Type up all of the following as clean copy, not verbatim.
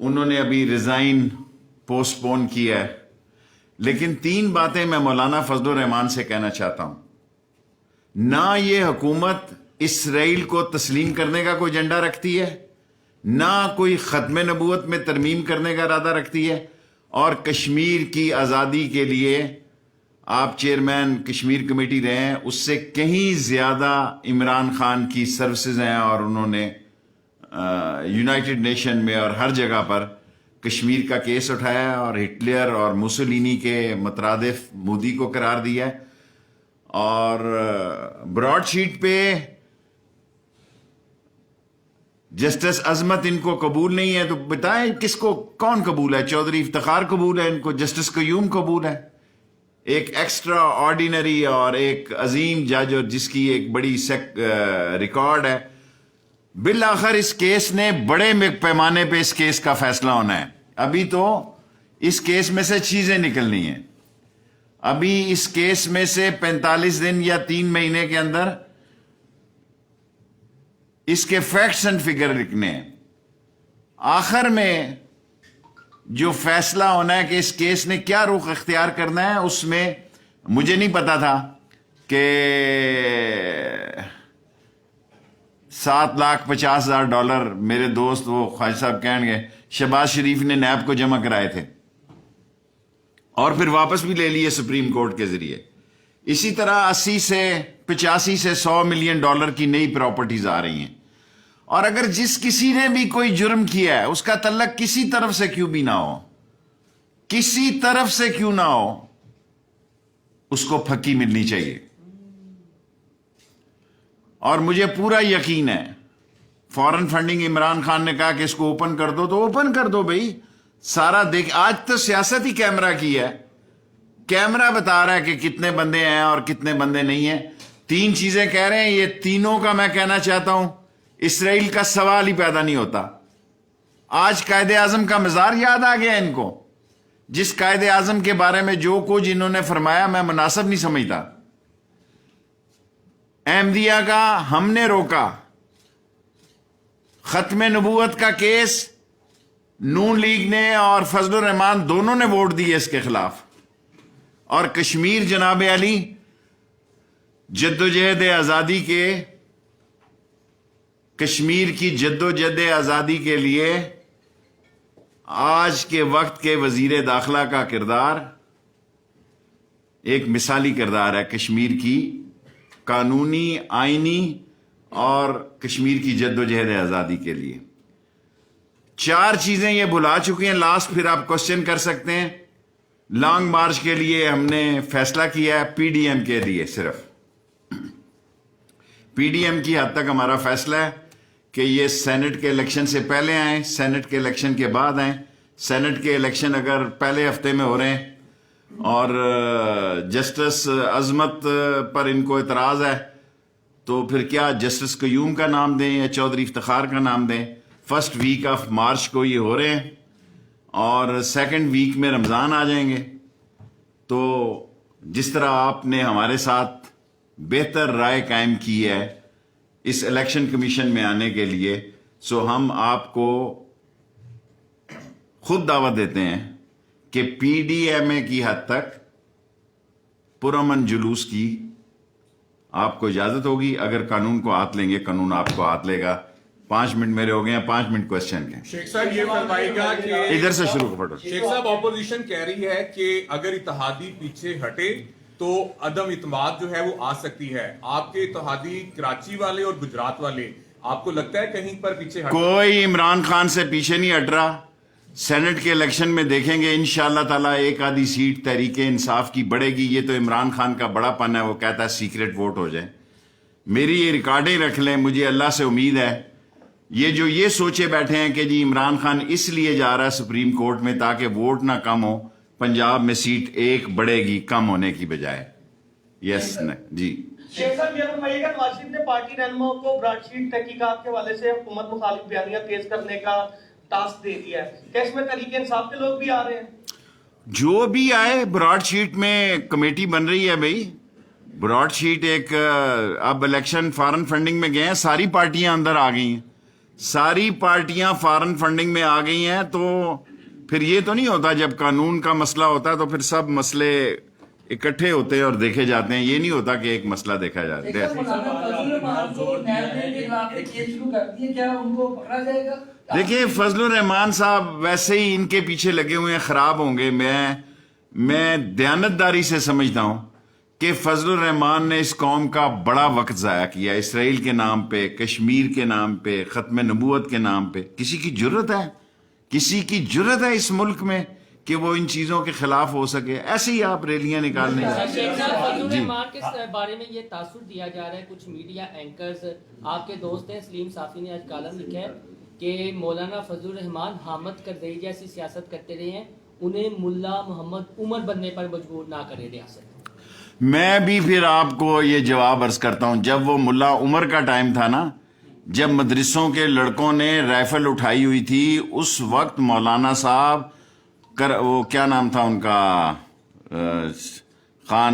انہوں نے ابھی ریزائن پوسٹ پون کیا ہے. لیکن 3 باتیں میں مولانا فضل الرحمان سے کہنا چاہتا ہوں. نہ یہ حکومت اسرائیل کو تسلیم کرنے کا کوئی ایجنڈا رکھتی ہے، نہ کوئی ختم نبوت میں ترمیم کرنے کا ارادہ رکھتی ہے، اور کشمیر کی آزادی کے لیے آپ چیئرمین کشمیر کمیٹی رہے ہیں، اس سے کہیں زیادہ عمران خان کی سروسز ہیں، اور انہوں نے یونائٹڈ نیشن میں اور ہر جگہ پر کشمیر کا کیس اٹھایا ہے، اور ہٹلر اور موسولینی کے مترادف مودی کو قرار دیا ہے. اور براڈ شیٹ پہ جسٹس عظمت ان کو قبول نہیں ہے، تو بتائیں کس کو کون قبول ہے؟ چودھری افتخار قبول ہے ان کو، جسٹس قیوم قبول ہے، ایک ایکسٹرا آرڈینری اور ایک عظیم جج اور جس کی ایک بڑی ریکارڈ ہے. بالآخر اس کیس نے بڑے پیمانے پہ اس کیس کا فیصلہ ہونا ہے. ابھی تو اس کیس میں سے چیزیں نکلنی ہیں. ابھی اس کیس میں سے 45 دن یا 3 مہینے کے اندر اس کے فیکٹس اینڈ فگر لکھنے ہیں. آخر میں جو فیصلہ ہونا ہے کہ اس کیس نے کیا رخ اختیار کرنا ہے، اس میں مجھے نہیں پتا تھا کہ $7,50,000 میرے دوست وہ خواجہ صاحب کہن گے شہباز شریف نے نیب کو جمع کرائے تھے اور پھر واپس بھی لے لیے سپریم کورٹ کے ذریعے. اسی طرح 80 سے 85 سے $100 ملین کی نئی پراپرٹیز آ رہی ہیں. اور اگر جس کسی نے بھی کوئی جرم کیا ہے اس کا تعلق کسی طرف سے کیوں بھی نہ ہو، کسی طرف سے کیوں نہ ہو، اس کو پھکی ملنی چاہیے. اور مجھے پورا یقین ہے فارن فنڈنگ عمران خان نے کہا کہ اس کو اوپن کر دو تو اوپن کر دو بھائی. سارا دیکھ، آج تو سیاست ہی کیمرہ کی ہے. کیمرہ بتا رہا ہے کہ کتنے بندے ہیں اور کتنے بندے نہیں ہیں. 3 چیزیں کہہ رہے ہیں، یہ تینوں کا میں کہنا چاہتا ہوں اسرائیل کا سوال ہی پیدا نہیں ہوتا. آج قائد اعظم کا مزار یاد آ گیا ان کو، جس قائد اعظم کے بارے میں جو کچھ انہوں نے فرمایا میں مناسب نہیں سمجھتا. احمدیہ کا ہم نے روکا، ختم نبوت کا کیس نون لیگ نے اور فضل الرحمان دونوں نے ووٹ دیے اس کے خلاف، اور کشمیر جناب علی جدوجہد آزادی کے، کشمیر کی جدوجہد آزادی کے لیے آج کے وقت کے وزیر داخلہ کا کردار ایک مثالی کردار ہے کشمیر کی قانونی، آئینی اور کشمیر کی جدوجہد آزادی کے لیے. 4 چیزیں یہ بھلا چکی ہیں. لاسٹ پھر آپ کوشچن کر سکتے ہیں. لانگ مارچ کے لیے ہم نے فیصلہ کیا ہے، پی ڈی ایم کے لیے صرف پی ڈی ایم کی حد تک ہمارا فیصلہ ہے کہ یہ سینٹ کے الیکشن سے پہلے آئیں، سینٹ کے الیکشن کے بعد آئیں. سینٹ کے الیکشن اگر پہلے ہفتے میں ہو رہے ہیں اور جسٹس عظمت پر ان کو اعتراض ہے تو پھر کیا جسٹس قیوم کا نام دیں یا چودھری افتخار کا نام دیں. 1 ویک آف مارچ کو یہ ہو رہے ہیں اور 2 ویک میں رمضان آ جائیں گے. تو جس طرح آپ نے ہمارے ساتھ بہتر رائے قائم کی ہے اس الیکشن کمیشن میں آنے کے لیے، سو ہم آپ کو خود دعوت دیتے ہیں کہ پی ڈی ایم اے کی حد تک پرامن جلوس کی آپ کو اجازت ہوگی. اگر قانون کو ہاتھ لیں گے قانون آپ کو ہاتھ لے گا. 5 منٹ میرے ہو گئے ہیں، 5 منٹ کوشچن کے. شیخ صاحب یہ فرمائے گا کہ ادھر سے شروع کرو. شیخ صاحب اپوزیشن کہہ رہی ہے کہ اگر اتحادی پیچھے ہٹے تو عدم اعتماد جو ہے وہ آ سکتی ہے. آپ کے اتحادی کراچی والے اور گجرات والے، آپ کو لگتا ہے کہیں پر پیچھے ہٹ؟ کوئی عمران خان سے پیچھے نہیں ہٹ رہا. سینٹ کے الیکشن میں دیکھیں گے انشاءاللہ تعالیٰ 1 آدھی سیٹ تحریک انصاف کی بڑھے گی. یہ تو عمران خان کا بڑا پن ہے، وہ کہتا ہے سیکریٹ ووٹ ہو جائے. میری یہ ریکارڈیں رکھ لیں، مجھے اللہ سے امید ہے یہ جو یہ سوچے بیٹھے ہیں کہ جی عمران خان اس لیے جا رہا ہے سپریم کورٹ میں تاکہ ووٹ نہ کم ہو، پنجاب میں سیٹ 1 بڑھے گی کم ہونے کی بجائے. یس جی. شیخ صاحب یہ فرمائیے گا نواز شریف نے پارٹی رہنماؤں کو براڈ شیٹ تحقیقات کے حوالے سے حکومت مخالف بیانیہ تیز کرنے کا ٹاسک دے دیا ہے، کیا اس میں تحریک انصاف کے لوگ بھی آ رہے ہیں؟ جو بھی آئے، براڈ شیٹ میں کمیٹی بن رہی ہے بھائی. براڈ شیٹ ایک اب الیکشن فارن فنڈنگ میں گئے ہیں، ساری پارٹیاں اندر آ گئی ہیں، सारी पार्टियां फॉरेन फंडिंग में आ गई हैं, तो फिर ये तो नहीं होता जब कानून का मसला होता है तो फिर सब मसले इकट्ठे होते हैं और देखे जाते हैं। ये नहीं होता कि एक मसला देखा जाता है। देखिए फजलुर रहमान साहब वैसे ही इनके पीछे लगे हुए हैं, खराब होंगे। मैं दयानतदारी से समझता हूं कि फजलुर रहमान ने इस कौम का बड़ा वक्त ज़ाया किया, इसराइल के नाम पे, कश्मीर के नाम पे, ख़त्म नबूवत के नाम पे। किसी की जुर्रत है इस मुल्क में कि वो इन चीज़ों के खिलाफ हो सके? ऐसे ही आप रैलियां निकालने शेख साहब, फजलुर रहमान के बारे में ये तासुर दिया जा रहा है, कुछ मीडिया एंकर्स, आपके दोस्त हैं सलीम साफ़ी ने आज कॉलम लिखा है कि मौलाना फजलुर रहमान हामद करज़ई जैसी सियासत करते रहे हैं, उन्हें मुल्ला मोहम्मद उमर बनने पर मजबूर ना करे रियासत। मैं भी फिर आपको ये जवाब अर्ज करता हूं, जब वो मुल्ला उमर का टाइम था ना, जब मदरसों के लड़कों ने राइफल उठाई हुई थी, उस वक्त मौलाना साहब वो क्या नाम था उनका, खान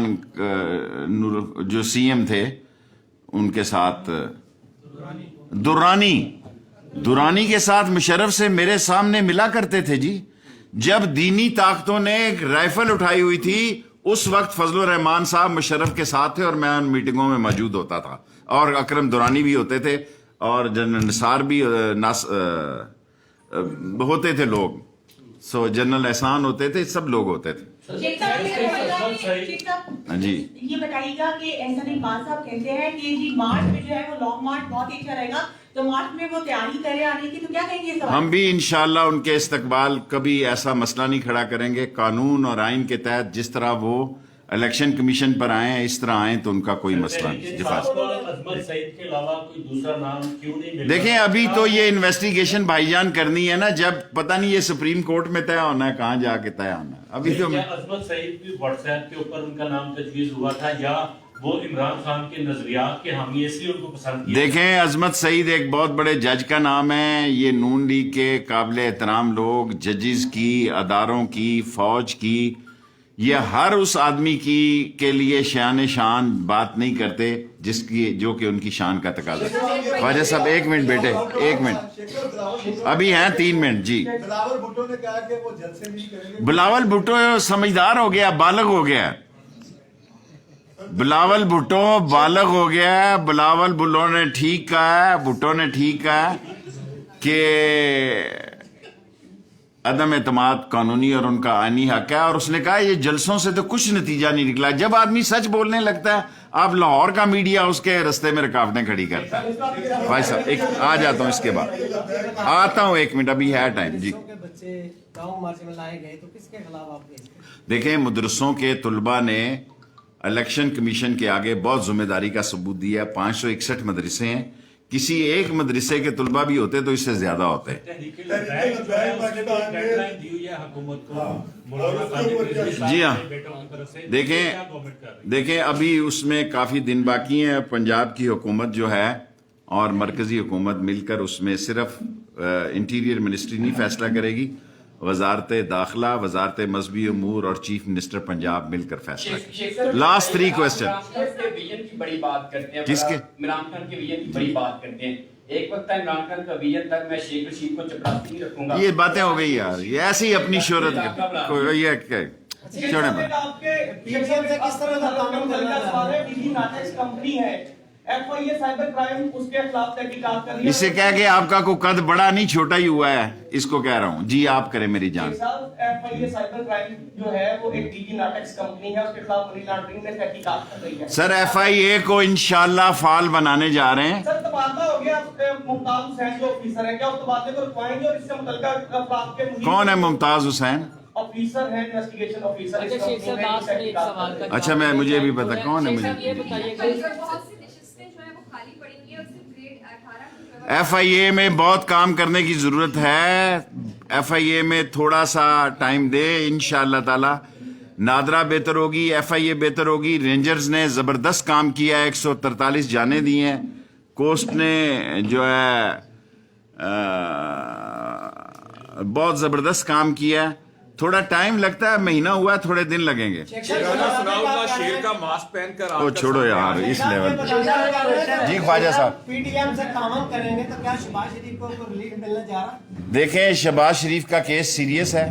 जो सीएम थे उनके साथ, दुरानी के साथ मुशर्रफ से मेरे सामने मिला करते थे जी। जब दीनी ताकतों ने एक राइफल उठाई हुई थी, उस वक्त फजलुर रहमान साहब मुशर्रफ के साथ थे और मैं उन मीटिंगों में मौजूद होता था, और अकरम दुरानी भी होते थे और जनरल निसार भी होते थे लोग, जनरल एहसान होते थे, सब लोग होते थे। हाँ जी, ये बताइएगा कि ऐसा नहीं, मान साहब कहते हैं कि जी मार्च में जो है वो लॉन्ग मार्च बहुत ही अच्छा रहेगा, तो मार्च में वो तैयारी करे आने की, तो क्या कहेंगे इस सवाल? हम भी इंशाअल्लाह उनके इस्तकबाल कभी ऐसा मसला नहीं खड़ा करेंगे। कानून और आइन के तहत जिस तरह वो इलेक्शन कमीशन पर आए हैं, इस तरह आए तो उनका कोई मसला नहीं। अजमत सईद के अलावा कोई दूसरा नाम क्यों नहीं मिला? देखें अभी तो ये इन्वेस्टिगेशन भाईजान करनी है ना, जब पता नहीं ये सुप्रीम कोर्ट में तय होना है, कहाँ जाके तय होना है। अभी तो क्या अजमत सईद भी व्हाट्सएप के ऊपर उनका नाम तजवीज हुआ था, या वो इमरान खान के नजरियात के हामी इसलिए उनको पसंद किया? देखें अजमत सईद एक बहुत बड़े जज का नाम है। ये नून लीग के काबिल एहतराम लोग, जजेस की, अदारों की, फौज की, ये हर उस आदमी की के लिए शान बात नहीं करते जो कि उनकी शान का तकाजा। ख्वाजा साहब एक मिनट बेटे, एक मिनट, अभी हैं 3 मिनट जी। बिलावल भुट्टो ने कहा कि वो जलसे नहीं करेंगे। बिलावल भुट्टो समझदार हो गया, बालग हो गया। बिलावल भुट्टो बालग हो गया। बिलावल भुट्टो ने ठीक कहा कि अदम एतमाद कानूनी और उनका आईनी हक है, और उसने कहा ये जलसों से तो कुछ नतीजा नहीं निकला। जब आदमी सच बोलने लगता है, आप लाहौर का मीडिया उसके रस्ते में रुकावटें खड़ी करता है। भाई साहब एक आ जाता हूँ, इसके बाद आता हूँ, 1 मिनट अभी है टाइम जी। बच्चे गाँव मार्च में लाए गए, तो किसके खिलाफ आप गए? देखें मदरसों के तुलबा ने इलेक्शन कमीशन के आगे बहुत जिम्मेदारी का सबूत दिया। 561 मदरसे हैं, किसी एक मदरसे के तुलबा भी होते तो इससे ज्यादा होते। जी हाँ, देखें अभी उसमें काफी दिन बाकी हैं। पंजाब की हुकूमत जो है और मरकजी हुकूमत मिलकर उसमें सिर्फ इंटीरियर मिनिस्ट्री नहीं फैसला करेगी, वजारत दाखिला, वजारत मजहबी अमूर और चीफ मिनिस्टर पंजाब मिलकर फैसला करें। Last 3 question. विजन की बड़ी बात करते हैं, किसके? इमरान खान के विजन की बड़ी बात करते हैं। एक वक्त था इमरान खान का विजन तक मैं शेख रशीद को चपरासी नहीं रखूंगा। ये बातें हो गई यार, ये ऐसे ही अपनी शोहरत ये छोड़े बात। किस तरह का सवाल है, डीजी नाटेक्स कंपनी है, एफआईए साइबर क्राइम उसके खिलाफ तहकीकात कर रही है। इससे कह के आपका कोई कद बड़ा नहीं छोटा ही हुआ है, इसको कह रहा हूँ जी। आप करें मेरी जान। एफआईए साइबर क्राइम जो है वो एक डीजी नाटेक्स कंपनी है, उसके खिलाफ मनी लॉन्ड्रिंग में तहकीकात कर रही है। सर एफआईए को इंशाल्लाह फाल बनाने जा रहे हैं। सर तबादला हो गया, मुमताज हुसैन जो ऑफिसर है, क्या उस तबादले को रुकवाएंगे? और इससे मुतल्लिका अफराद के कौन है मुमताज हुसैन? ऑफिसर है, इन्वेस्टिगेशन ऑफिसर। अच्छा शेख साहब, लास्ट में एक सवाल का अच्छा मैं मुझे भी पता कौन है। मुझे ये बताइए, एफआईए में बहुत काम करने की जरूरत है। एफआईए में थोड़ा सा टाइम दे, इंशाअल्लाह ताला नादरा बेहतर होगी, एफआईए बेहतर होगी। रेंजर्स ने जबरदस्त काम किया है, 143 जाने दी हैं। कोस्ट ने जो है बहुत जबरदस्त काम किया है। थोड़ा टाइम लगता है, महीना हुआ, थोड़े दिन लगेंगे। शेराना सनाउल्लाह शेर का मास्क पहनकर वो आपका छोड़ो सामने यार, आ रहे हैं। इस लेवल पे। जी ख्वाजा साहब, पीटीएम से तावन करेंगे तो क्या शहबाज शरीफ को रिलीफ मिलने जा रहा है? देखें शहबाज शरीफ का केस सीरियस है,